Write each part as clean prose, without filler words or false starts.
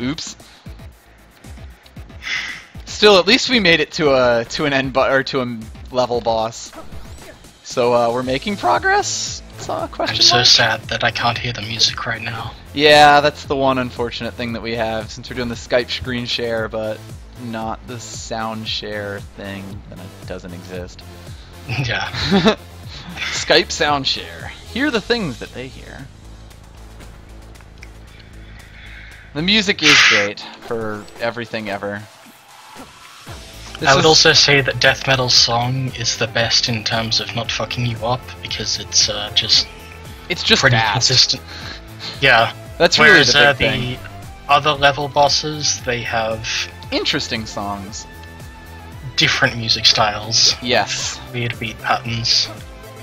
Oops. Still, at least we made it to an end or to a level boss. So we're making progress. I'm so sad that I can't hear the music right now. Yeah, that's the one unfortunate thing that we have since we're doing the Skype screen share, but not the sound share thing. Then it doesn't exist. Yeah. Skype sound share. Hear the things that they hear. The music is great for everything ever. I would also say that death metal's song is the best in terms of not fucking you up, because it's just pretty fast. consistent. Yeah. That's really Whereas the big thing. other level bosses, they have interesting songs, different music styles. Yes. Weird beat patterns.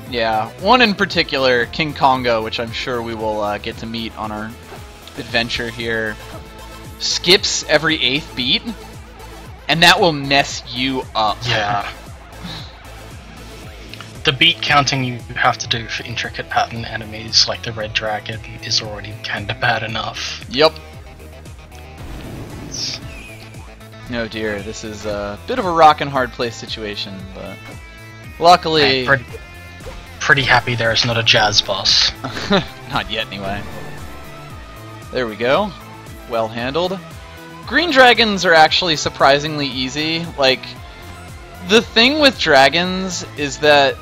Yeah. One in particular, King Kongo, which I'm sure we will get to meet on our adventure here, skips every 8th beat. And that will mess you up. Yeah. The beat counting you have to do for intricate pattern enemies like the Red Dragon is already kinda bad enough. Yep. Oh dear, this is a bit of a rock and hard place situation, but luckily... Pretty happy there is not a jazz boss. Not yet, anyway. There we go. Well handled. Green dragons are actually surprisingly easy. Like, the thing with dragons is that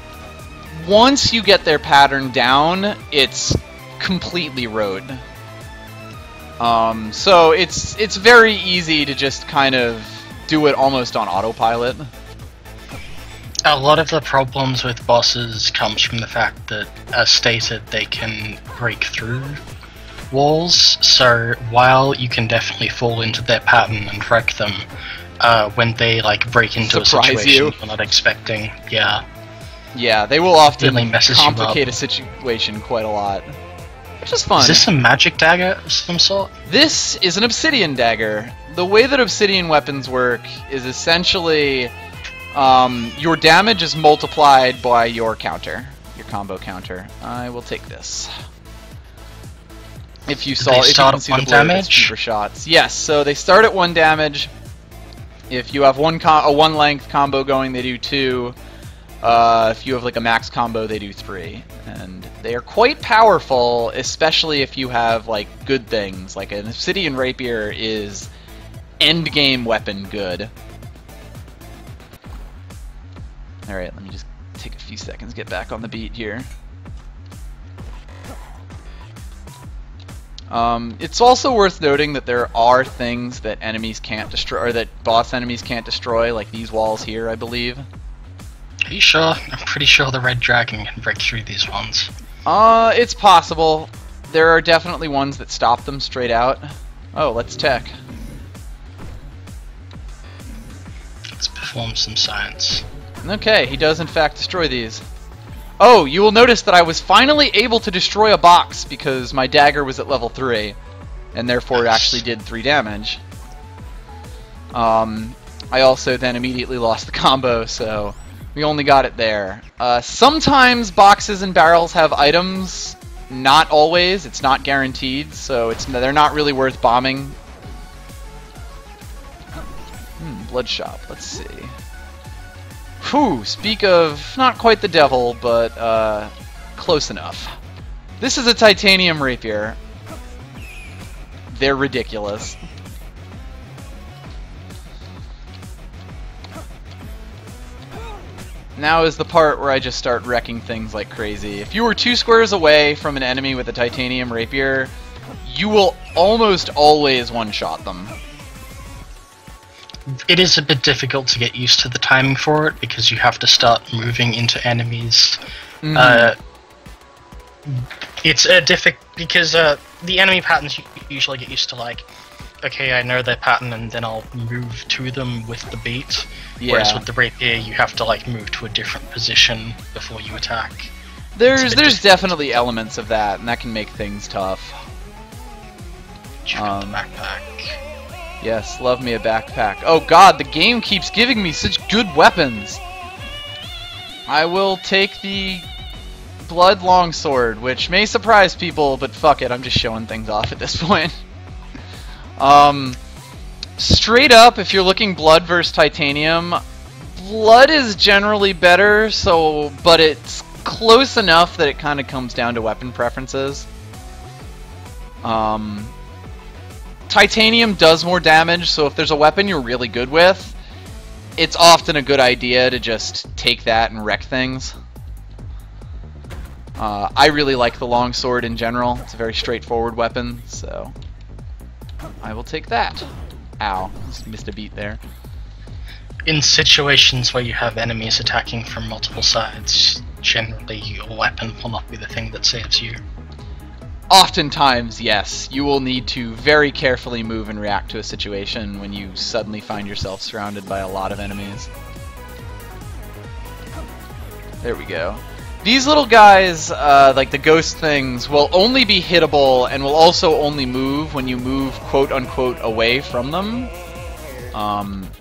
once you get their pattern down, it's completely road. So it's very easy to just kind of do it almost on autopilot. A lot of the problems with bosses comes from the fact that, as stated, they can break through walls, so while you can definitely fall into their pattern and wreck them, when they like break into Surprise a situation you. you're not expecting, yeah. Yeah, they will often Really messes complicate a situation quite a lot. Which is fun. Is this a magic dagger of some sort? This is an obsidian dagger. The way that obsidian weapons work is essentially your damage is multiplied by your counter, your combo counter. I will take this. If you saw, if you can see the blur of its cheaper shots. Yes, so they start at 1 damage. If you have a 1 length combo going, they do 2. If you have like a max combo, they do 3. And they are quite powerful, especially if you have like good things. Like an obsidian rapier is end game weapon good. Alright, let me just take a few seconds, get back on the beat here. It's also worth noting that there are things that enemies can't destroy, or that boss enemies can't destroy, like these walls here, I believe. Are you sure? I'm pretty sure the Red Dragon can break through these ones. It's possible. There are definitely ones that stop them straight out. Oh, let's tech. Let's perform some science. Okay, he does in fact destroy these. Oh, you will notice that I was finally able to destroy a box because my dagger was at level 3, and therefore it actually did 3 damage. I also then immediately lost the combo, so we only got it there. Sometimes boxes and barrels have items, not always. It's not guaranteed, so they're not really worth bombing. Blood shop, let's see. Whew, speak of not quite the devil, but close enough. This is a titanium rapier. They're ridiculous. Now is the part where I just start wrecking things like crazy. If you were 2 squares away from an enemy with a titanium rapier, you will almost always one-shot them. It is a bit difficult to get used to the timing for it, because you have to start moving into enemies. It's because the enemy patterns you usually get used to, like, okay, I know their pattern and then I'll move to them with the beat. Yeah. Whereas with the rapier, you have to like move to a different position before you attack. There's definitely elements of that, and that can make things tough. Check out the backpack. Yes, love me a backpack. Oh god, the game keeps giving me such good weapons. I will take the blood longsword, which may surprise people, but fuck it, I'm just showing things off at this point. Straight up, if you're looking blood versus titanium, blood is generally better, but it's close enough that it kind of comes down to weapon preferences. Titanium does more damage, so if there's a weapon you're really good with, it's often a good idea to just take that and wreck things. I really like the longsword in general. It's a very straightforward weapon, so I will take that. Ow, just missed a beat there. In situations where you have enemies attacking from multiple sides, generally your weapon will not be the thing that saves you. Oftentimes, yes. You will need to very carefully move and react to a situation when you suddenly find yourself surrounded by a lot of enemies. There we go. These little guys, like the ghost things, will only be hittable and will also only move when you move quote-unquote away from them.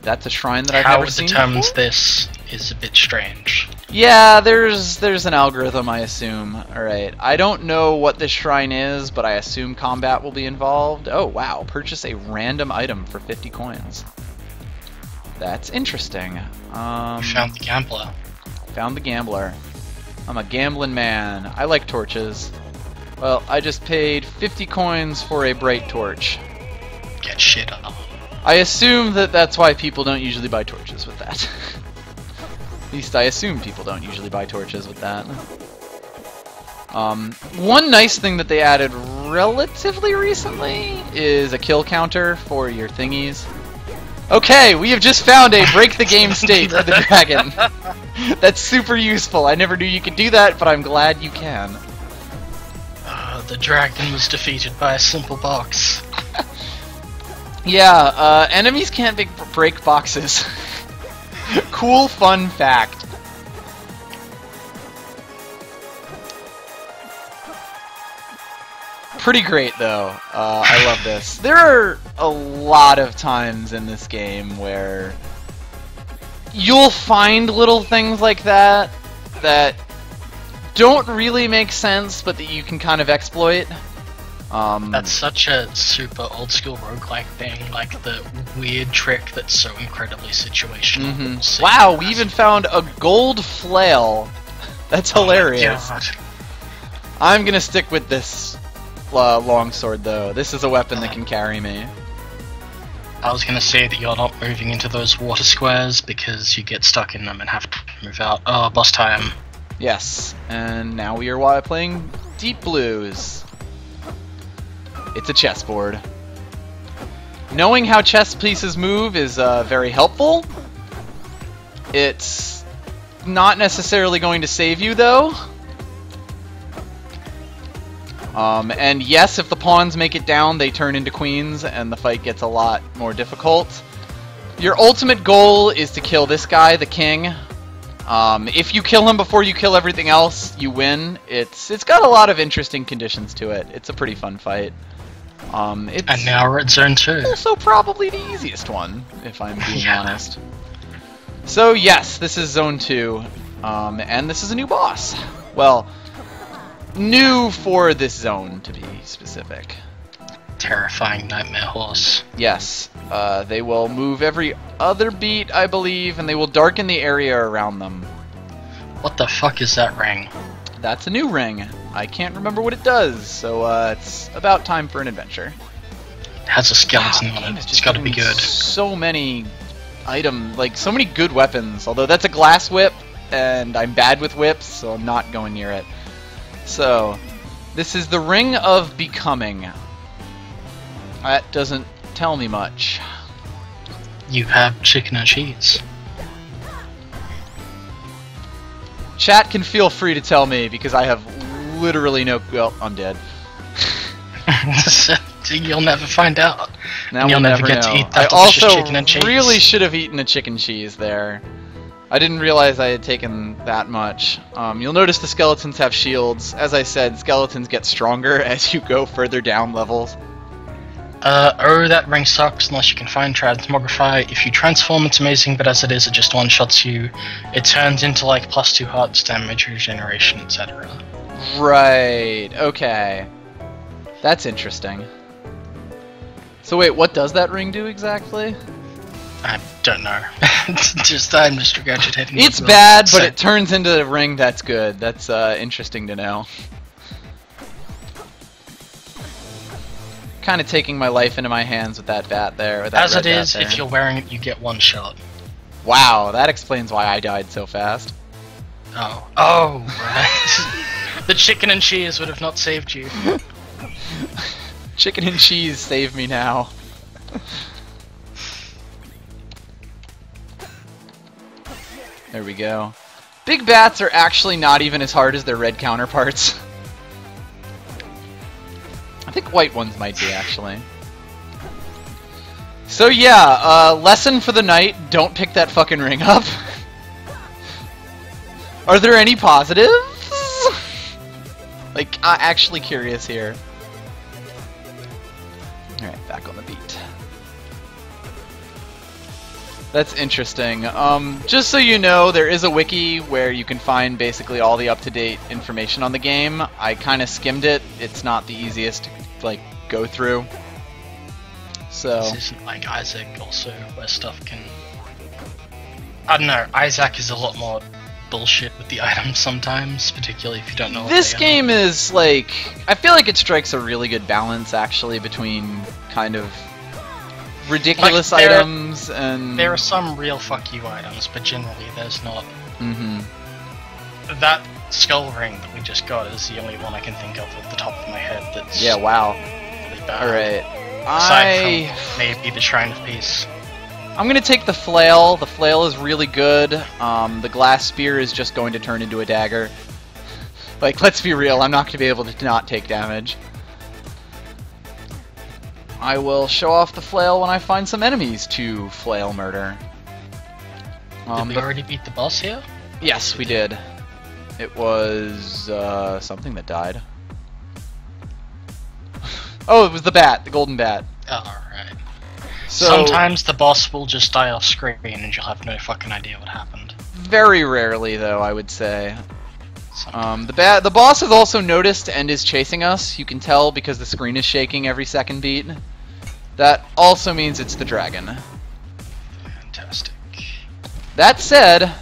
That's a shrine that I've never seen before. How it determines this is a bit strange. Yeah, there's an algorithm, I assume. Alright, I don't know what this shrine is, but I assume combat will be involved. Oh, wow. Purchase a random item for 50 coins. That's interesting. You found the gambler. Found the gambler. I'm a gambling man. I like torches. Well, I just paid 50 coins for a bright torch. Get shit on. I assume that that's why people don't usually buy torches with that. At least I assume people don't usually buy torches with that. One nice thing that they added relatively recently is a kill counter for your thingies. Okay, we have just found a break the game state for the dragon. That's super useful. I never knew you could do that, but I'm glad you can. The dragon was defeated by a simple box. Yeah, enemies can't break boxes. Cool fun fact. Pretty great though. I love this. There are a lot of times in this game where you'll find little things like that that don't really make sense, but that you can kind of exploit. That's such a super old school roguelike thing, like the weird trick that's so incredibly situational. Mm-hmm. Wow, we even found a gold flail. That's hilarious. Oh I'm gonna stick with this longsword though. This is a weapon that can carry me. I was gonna say that you're not moving into those water squares because you get stuck in them and have to move out. Oh, boss time. Yes, and now we are playing Deep Blues. It's a chessboard. Knowing how chess pieces move is very helpful. It's not necessarily going to save you though. And yes, if the pawns make it down, they turn into queens, and the fight gets a lot more difficult. Your ultimate goal is to kill this guy, the king. If you kill him before you kill everything else, you win. It's got a lot of interesting conditions to it. It's a pretty fun fight. It's and now we're at Zone 2. Also probably the easiest one, if I'm being honest. So yes, this is Zone 2, and this is a new boss. Well, new for this zone, to be specific. Terrifying nightmare horse. Yes, they will move every other beat, I believe, and they will darken the area around them. What the fuck is that ring? That's a new ring. I can't remember what it does, so it's about time for an adventure. It has a skeleton on it. It's gotta be good. So many so many good weapons. Although that's a glass whip, and I'm bad with whips, so I'm not going near it. So, this is the Ring of Becoming. That doesn't tell me much. You have chicken and cheese. Chat can feel free to tell me, because I have literally no... Well, I'm dead. You'll never find out. Now you'll never get know. to eat that I also chicken and cheese. really should have eaten a chicken cheese there. I didn't realize I had taken that much. You'll notice the skeletons have shields. As I said, skeletons get stronger as you go further down levels. That ring sucks unless you can find Transmogrify. If you transform, it's amazing, but as it is, it just one-shots you. It turns into like +2 hearts, damage regeneration, etc. Right, okay. That's interesting. So wait, what does that ring do exactly? I don't know. I'm just regurgitating. It's bad, but it turns into a ring that's good. That's interesting to know. Kind of taking my life into my hands with that bat there. With that As it is, bat there. if you're wearing it, you get one shot. Wow, that explains why I died so fast. Oh. Oh, right. The chicken and cheese would have not saved you. Chicken and cheese save me now. There we go. Big bats are actually not even as hard as their red counterparts. I think white ones might be, actually. So yeah, lesson for the night, don't pick that fucking ring up. Are there any positives? Like, I'm actually curious here. Alright, back on the beat. That's interesting. Just so you know, there is a wiki where you can find basically all the up-to-date information on the game. I kind of skimmed it. It's not the easiest to, like, go through. So... This isn't like Isaac also, where stuff can... I don't know, Isaac is a lot more bullshit with the items sometimes, particularly if you don't know what This they game is, like... I feel like it strikes a really good balance, actually, between kind of ridiculous like, items and... There are some real fuck you items, but generally there's not. Mm-hmm. That skull ring that we just got is the only one I can think of off the top of my head that's Yeah, wow. really bad. Alright. Aside from maybe the Shrine of Peace. I'm gonna take the flail. The flail is really good. The glass spear is just going to turn into a dagger. Like, let's be real, I'm not gonna be able to not take damage. I will show off the flail when I find some enemies to flail murder. Did we already beat the boss here? Yes, we did. It was something that died. Oh, it was the bat, the golden bat. Alright. So, sometimes the boss will just die off screen and you'll have no fucking idea what happened. Very rarely, though, I would say. The boss has also noticed and is chasing us. You can tell because the screen is shaking every second beat. That also means it's the dragon. Fantastic. That said,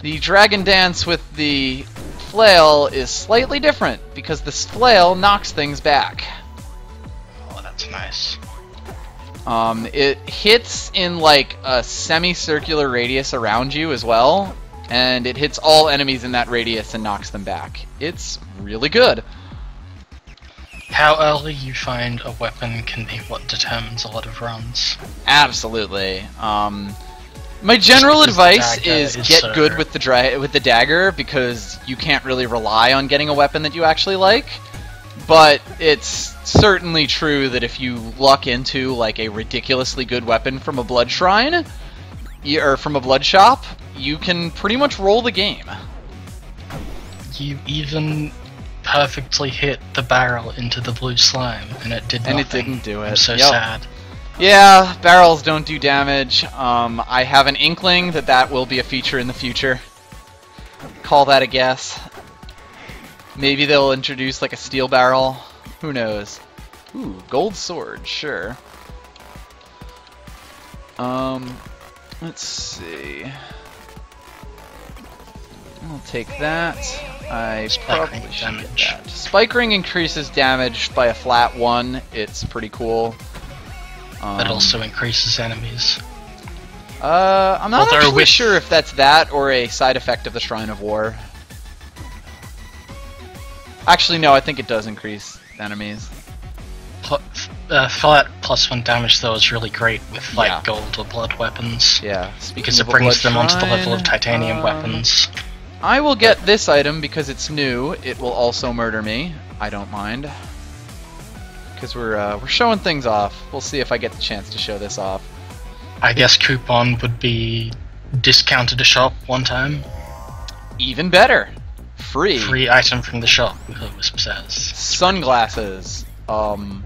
the dragon dance with the flail is slightly different because the flail knocks things back. Oh, that's nice. It hits in like a semicircular radius around you as well, and it hits all enemies in that radius and knocks them back. It's really good. How early you find a weapon can be what determines a lot of runs. Absolutely. My general advice is get good with the dagger because you can't really rely on getting a weapon that you actually like. But it's certainly true that if you luck into like a ridiculously good weapon from a blood shrine or from a blood shop, you can pretty much roll the game. You even perfectly hit the barrel into the blue slime, and it did nothing. And it didn't do it. I'm so sad. Yeah, barrels don't do damage. I have an inkling that that will be a feature in the future. Call that a guess. Maybe they'll introduce like a steel barrel. Who knows? Ooh, gold sword, sure. Let's see. I'll take that. I probably should get that. Spike ring increases damage by a flat 1. It's pretty cool. That also increases enemies. I'm not actually sure if that's that or a side effect of the Shrine of War. Actually, no, I think it does increase enemies. Flat +1 damage though is really great with like gold or blood weapons. Yeah, because it brings them onto the level of titanium weapons. I will get this item because it's new. It will also murder me. I don't mind. Because we're showing things off. We'll see if I get the chance to show this off. I guess coupon would be discounted a shop one time. Even better. Free. Free item from the shop, Wisp says. Sunglasses. Well,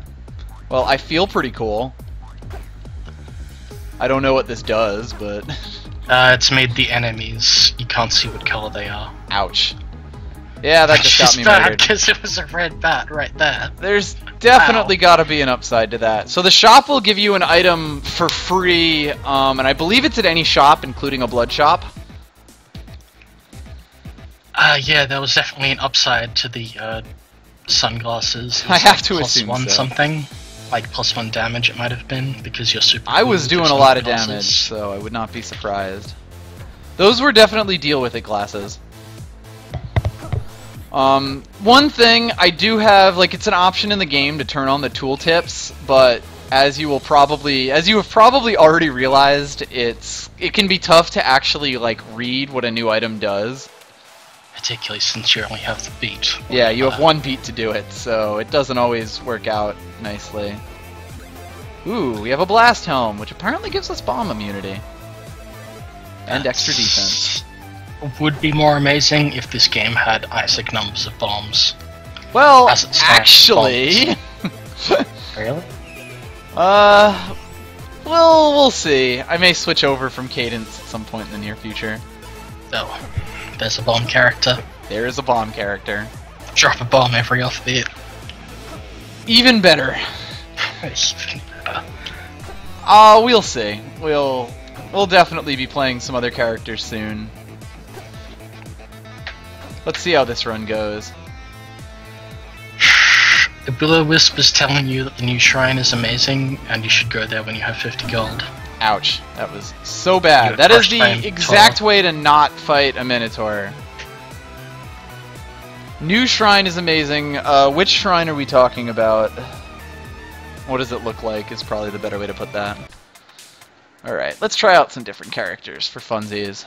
I feel pretty cool. I don't know what this does, but... it's made the enemies. You can't see what color they are. Ouch. Yeah, that just got me murdered. Because it was a red bat right there. There's definitely got to be an upside to that. So the shop will give you an item for free, and I believe it's at any shop, including a blood shop. Yeah, there was definitely an upside to the sunglasses. I have to assume +1 so. something, like +1 damage it might have been, because you're super. I was doing a lot of damage, so I would not be surprised. Those were definitely deal with it glasses. One thing I do have, like, it's an option in the game to turn on the tooltips, but as you have probably already realized, it can be tough to actually like read what a new item does. Particularly since you only have the beat. Yeah, you have one beat to do it, so it doesn't always work out nicely. Ooh, we have a blast helm, which apparently gives us bomb immunity. And extra defense. Would be more amazing if this game had Isaac numbers of bombs. Well, actually... Really? Well, we'll see. I may switch over from Cadence at some point in the near future. Oh, there's a bomb character. There is a bomb character. Drop a bomb every off beat. Even better. Even better. We'll see. We'll definitely be playing some other characters soon. Let's see how this run goes. The Will-O-Wisp is telling you that the new shrine is amazing, and you should go there when you have 50 gold. Ouch. That was so bad. That is the exact way to not fight a Minotaur. New shrine is amazing. Which shrine are we talking about? What does it look like is probably the better way to put that. Alright, let's try out some different characters for funsies.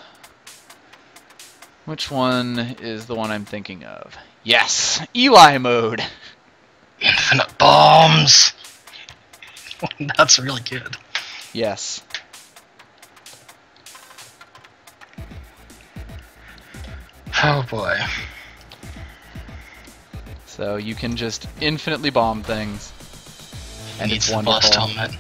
Which one is the one I'm thinking of? Yes! Eli mode! Infinite bombs! That's really good. Yes. Oh boy. So you can just infinitely bomb things. And Needs it's the wonderful. blast helmet.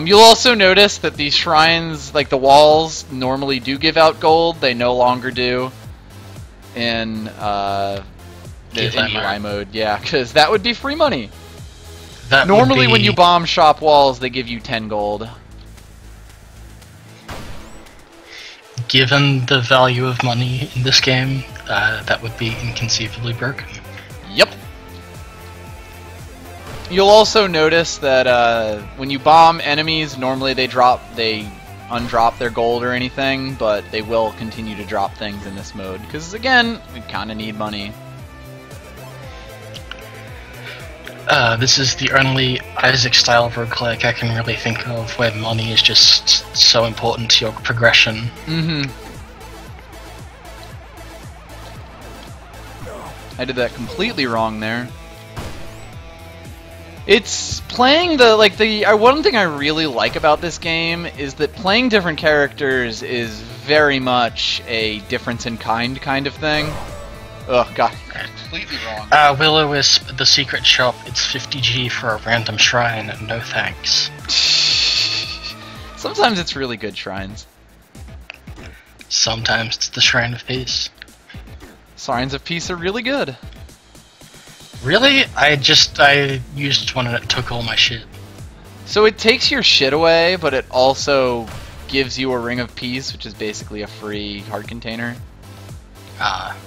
You'll also notice that these shrines, like the walls, normally do give out gold. They no longer do in Eli mode. Yeah, because that would be free money. That Normally when you bomb shop walls, they give you 10 gold. Given the value of money in this game, that would be inconceivably broken. Yep. You'll also notice that when you bomb enemies, normally they undrop their gold or anything, but they will continue to drop things in this mode. Because again, we kind of need money. This is the only Isaac-style roguelike I can really think of where money is just so important to your progression. Mm-hmm. I did that completely wrong there. It's playing one thing I really like about this game is that playing different characters is very much a difference in kind of thing. Oh god, completely wrong. Will-O-Wisp, the secret shop, it's 50G for a random shrine, no thanks. Sometimes it's really good shrines. Sometimes it's the Shrine of Peace. Shrines of Peace are really good. Really? I used one and it took all my shit. So it takes your shit away, but it also gives you a Ring of Peace, which is basically a free heart container. Ah.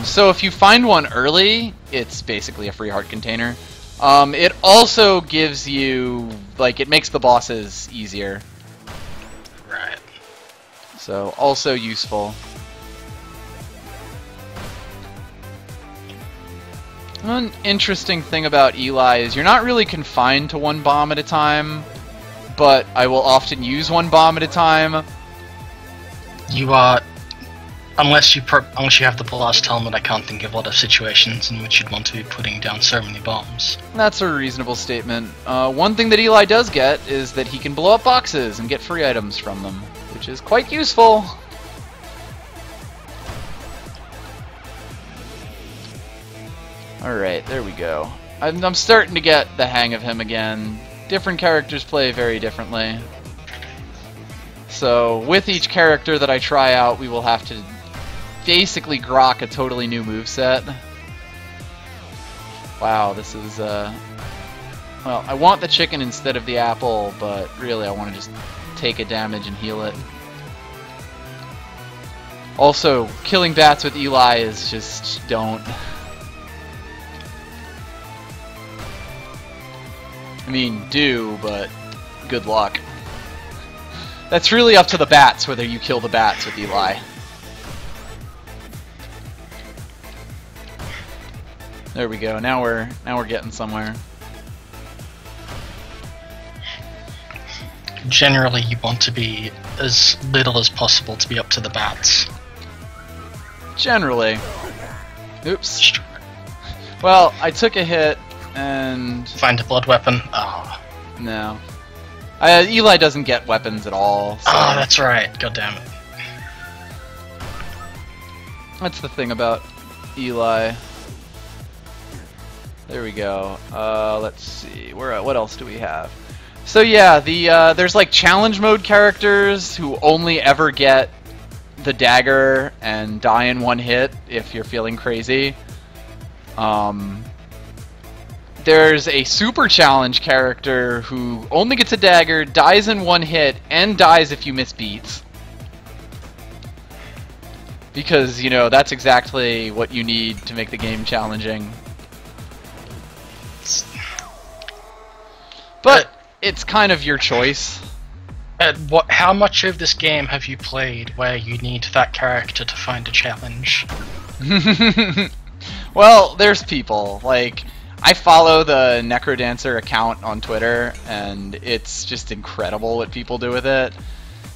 So if you find one early, it's basically a free heart container. It also gives you, it makes the bosses easier. Right. So, also useful. One interesting thing about Eli is you're not really confined to one bomb at a time, but I will often use one bomb at a time. You are... Unless you have the blast helmet, I can't think of a lot of situations in which you'd want to be putting down so many bombs. That's a reasonable statement. One thing that Eli does get is that he can blow up boxes and get free items from them, which is quite useful. Alright, there we go. I'm starting to get the hang of him again. Different characters play very differently. So, with each character that I try out, we will have to basically grok a totally new moveset. Wow, this is, well, I want the chicken instead of the apple, but really I want to just take a damage and heal it. Also, killing bats with Eli is just... don't. I mean, do, but good luck. That's really up to the bats whether you kill the bats with Eli. There we go. Now we're getting somewhere. Generally, you want to be as little as possible to be up to the bats. Generally. Oops. Well, I took a hit and... Find a blood weapon. Oh. No. Eli doesn't get weapons at all. So... Oh, that's right. God damn it. That's the thing about Eli. There we go. Let's see. What else do we have? So yeah, there's like challenge mode characters who only ever get the dagger and die in one hit if you're feeling crazy. There's a super challenge character who only gets a dagger, dies in one hit, and dies if you miss beats. Because, you know, that's exactly what you need to make the game challenging. But it's kind of your choice. How much of this game have you played where you need that character to find a challenge? Well, there's people. Like, I follow the Necrodancer account on Twitter, and it's just incredible what people do with it.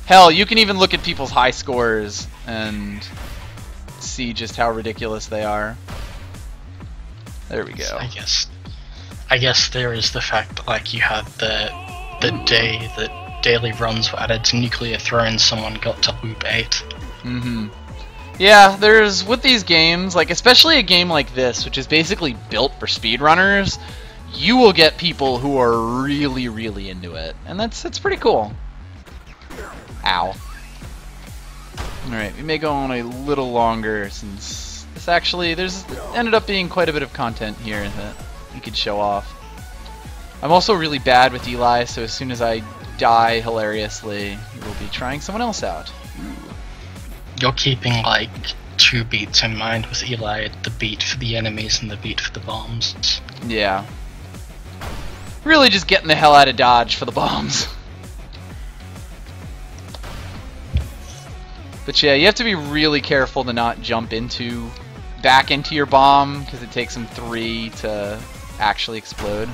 Hell, you can even look at people's high scores and see just how ridiculous they are. There we go. I guess there is the fact that, like, you had the day that daily runs were added to Nuclear Throne, someone got to loop 8. Mm-hmm. Yeah, there's, with these games, like, especially a game like this, which is basically built for speedrunners, you will get people who are really, really into it. And it's pretty cool. Ow. Alright, we may go on a little longer since this actually, there's ended up being quite a bit of content here that we could show off. I'm also really bad with Eli, so as soon as I die hilariously, we'll be trying someone else out. Ooh. You're keeping, like, 2 beats in mind with Eli, the beat for the enemies and the beat for the bombs. Yeah. Really just getting the hell out of dodge for the bombs. But yeah, you have to be really careful to not jump back into your bomb, because it takes them 3 to actually explode.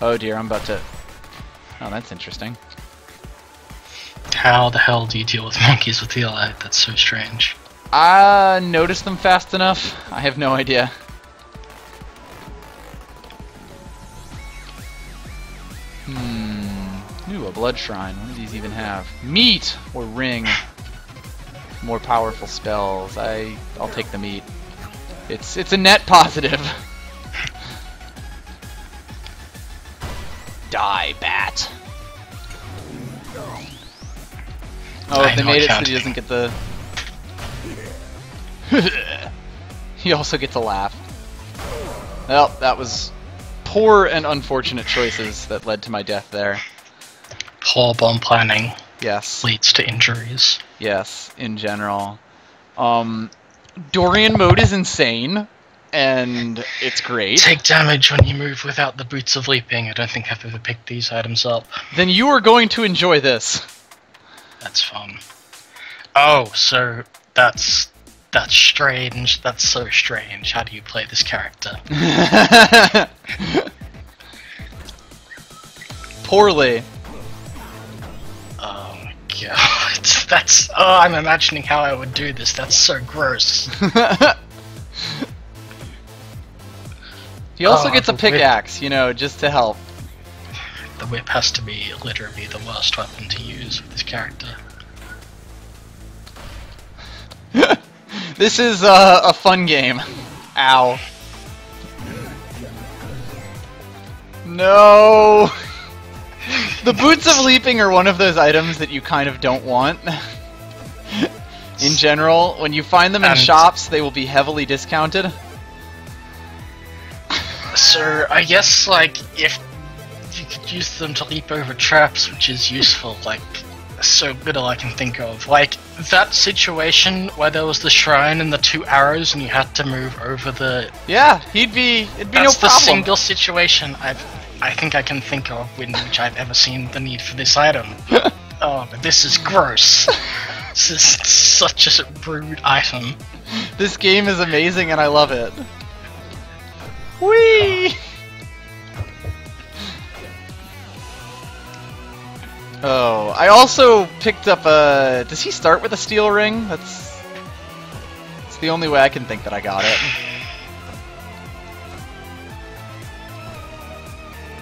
Oh dear, I'm about to... Oh, that's interesting. How the hell do you deal with monkeys with Eli? That's so strange. I noticed them fast enough. I have no idea. Ooh, a blood shrine. What do these even have? Meat or ring. More powerful spells. I'll take the meat. It's a net positive. Die, bat. Oh, they made it so he doesn't get the... He also gets a laugh. Well, that was poor and unfortunate choices that led to my death there. Poor bomb planning. Yes. Leads to injuries. Yes, in general. Dorian mode is insane, and it's great. Take damage when you move without the boots of leaping. I don't think I've ever picked these items up. Then you are going to enjoy this. That's fun. Oh, so that's strange. That's so strange. How do you play this character? Poorly. Oh my god. I'm imagining how I would do this. That's so gross. He also gets a pickaxe, you know, just to help. The whip has to be literally the worst weapon to use with this character. This is a fun game. Ow. No! The boots of leaping are one of those items that you kind of don't want. In general, when you find them in shops, they will be heavily discounted. So I guess like if you could use them to leap over traps, which is useful, like so little I can think of. Like that situation where there was the shrine and the 2 arrows and you had to move over the... Yeah, it'd be no problem. That's the single situation I think I can think of in which I've ever seen the need for this item. Oh, but this is gross. This is such a rude item. This game is amazing and I love it. Whee! Oh, I also picked up a... Does he start with a steel ring? That's the only way I can think that I got it.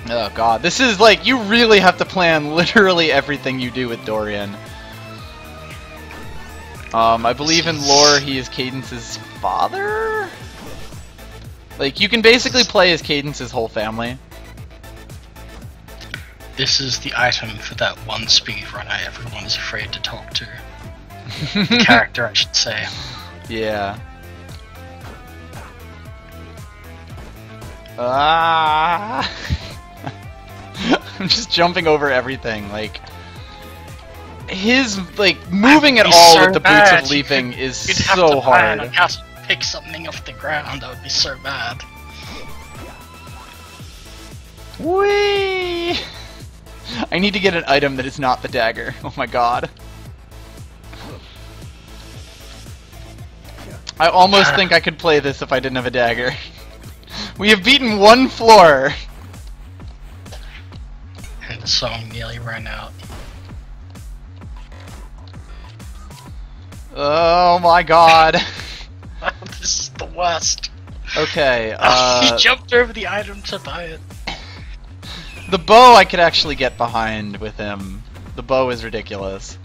Oh god, this is like, you really have to plan literally everything you do with Dorian. I believe in lore he is Cadence's father? Like, you can basically play as Cadence's whole family. This is the item for that one speedrunner everyone's afraid to talk to. The character, I should say. Yeah. Ah! I'm just jumping over everything, like... His, like, moving at all with the boots of leaping is so hard. You'd have to pick something off the ground, that would be so bad. Whee! I need to get an item that is not the dagger. Oh my god. I almost think I could play this if I didn't have a dagger. We have beaten 1 floor! And the song nearly ran out. Oh my god. This is the worst. Okay, He jumped over the item to buy it. The bow I could actually get behind with him. The bow is ridiculous.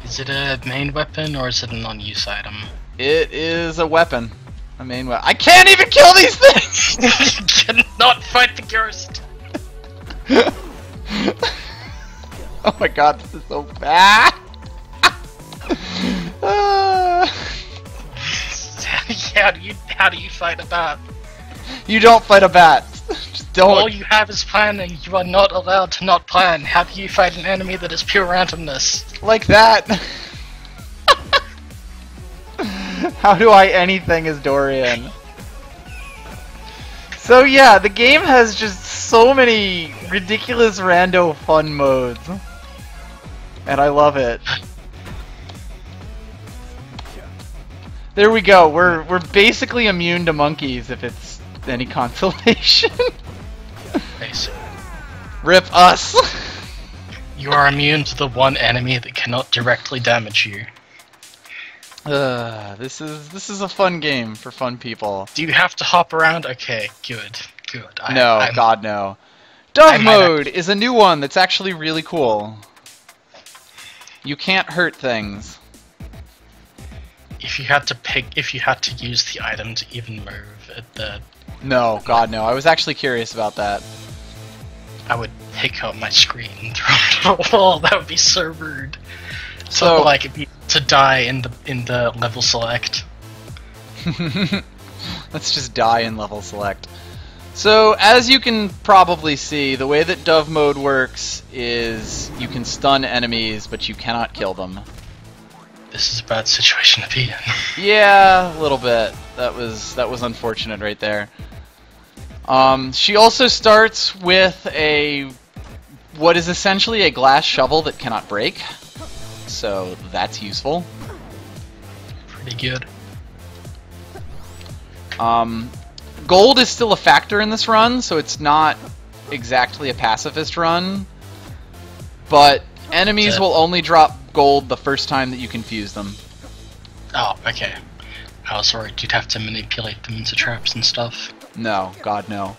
Is it a main weapon or is it a non-use item? It is a weapon. A main weapon. I can't even kill these things! You cannot fight the ghost! Oh my god, this is so bad! How do you fight a bat? You don't fight a bat. Just don't. All you have is planning. You are not allowed to not plan. How do you fight an enemy that is pure randomness? Like that. How do I anything as Dorian? So yeah, the game has just so many ridiculous rando fun modes. And I love it. There we go. We're basically immune to monkeys if it's any consolation. Basically. Rip us. You are immune to the one enemy that cannot directly damage you. This is a fun game for fun people. Do you have to hop around? Okay, good. God no. Dove mode is a new one that's actually really cool. You can't hurt things. If you had to use the item to even move at the... No, god no. I was actually curious about that. I would pick up my screen and throw it at a wall. That would be so rude. So like it'd be to die in the level select. Let's just die in level select. So as you can probably see, the way that Dove mode works is you can stun enemies, but you cannot kill them. This is a bad situation to be in. Yeah, a little bit. That was unfortunate right there. She also starts with what is essentially a glass shovel that cannot break. So that's useful. Pretty good. Gold is still a factor in this run, so it's not exactly a pacifist run. But enemies will only drop gold the first time that you confuse them. Oh, okay. I was worried you'd have to manipulate them into traps and stuff. No, god no.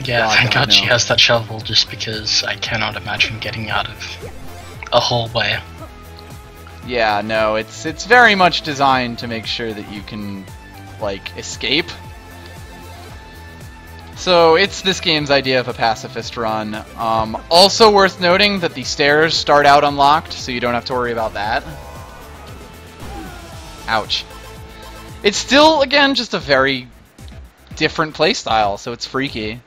Yeah, thank God she has that shovel, just because I cannot imagine getting out of a hallway. Yeah, no, it's very much designed to make sure that you can, like, escape. So it's this game's idea of a pacifist run. Also worth noting that the stairs start out unlocked, so you don't have to worry about that. Ouch. It's still, again, just a very different playstyle, so it's freaky.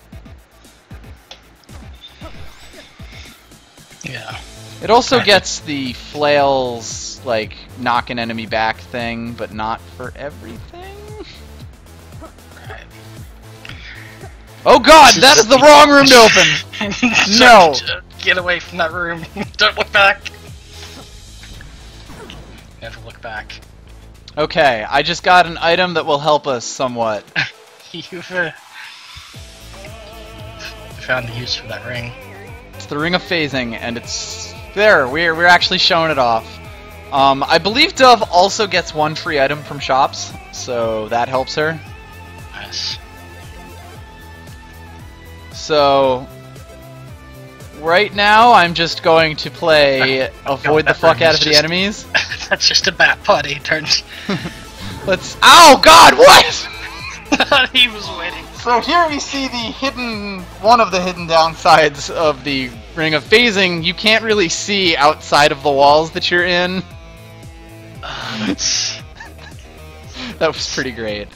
Yeah. It also gets the flails, like, knock an enemy back thing, but not for everything. Right. Oh god, that is the wrong room to open! No! Get away from that room. Don't look back. Never look back. Okay, I just got an item that will help us somewhat. You've found the use for that ring. It's the Ring of Phasing, and it's there. We're actually showing it off. I believe Dove also gets one free item from shops, so that helps her. Nice. So right now, I'm just going to play avoid the fuck out of the enemies. That's just a bat party. Turns. Let's. Ow, God, what? He was waiting. So here we see one of the hidden downsides of the Ring of Phasing. You can't really see outside of the walls that you're in. That was pretty great.